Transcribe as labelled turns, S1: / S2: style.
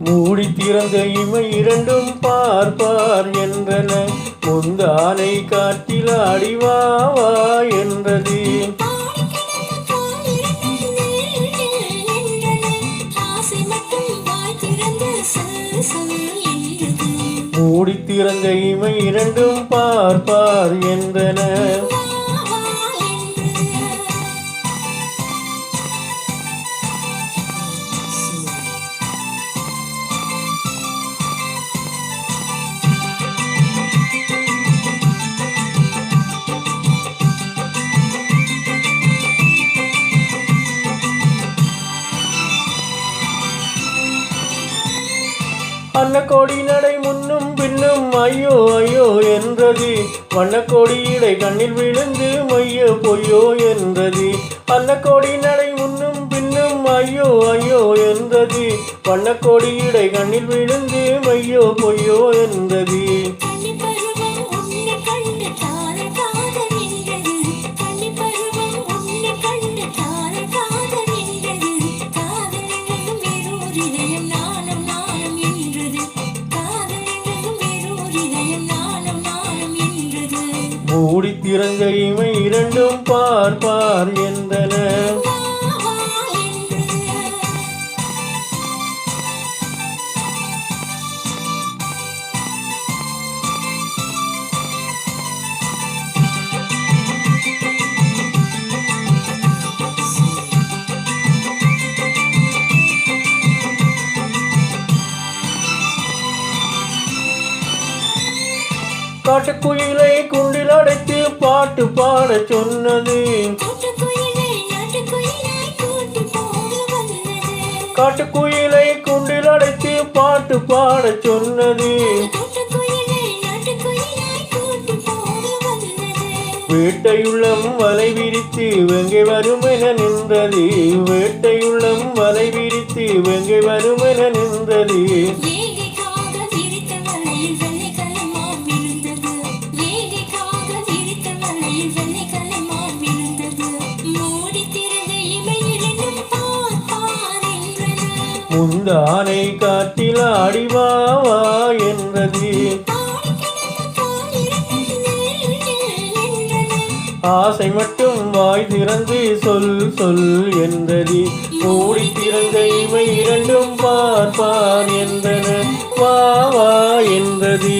S1: மூடி திறந்த இமை இரண்டும் பார்ப்பார் என்றன, முந்தானை காற்றில் அடிவாவா என்றது. மூடி திறந்த இமை இரண்டும் பார்ப்பார் என்றன. அன்னக்கோடி நடை முன்னும் பின்னும் ஐயோ ஐயோ என்றது, வண்ணக்கோடி இடை கண்ணில் விழுந்து மையோ பொய்யோ என்றது. அன்னக்கோடி நடை முன்னும் பின்னும் ஐயோ ஐயோ என்றது, வண்ணக்கோடி இடை கண்ணில் விழுந்து மையோ பொய்யோ என்றது. மூடி திறந்த இமை இரண்டும் பார்ப்பார் என்றன. காட்டுக்குயிலை குண்டில் அடைத்து பாட்டு பாட சொன்னது, காட்டுக்குயிலை குண்டில் அடைத்து பாட்டு பாட சொன்னது. வேட்டையுள்ளம் வலை விரித்து வெங்கை வருமென நின்றது, வேட்டையுள்ளம் வலை விரித்து வெங்கை வருமென நின்றது. முந்தானை காற்றில் அடிவாவா என்றது, ஆசை மட்டும் வாய் திறந்து சொல் சொல் என்றது. மூடி திறந்த இமை இரண்டும் பார்ப்பார் என்றன, வா வா என்றது.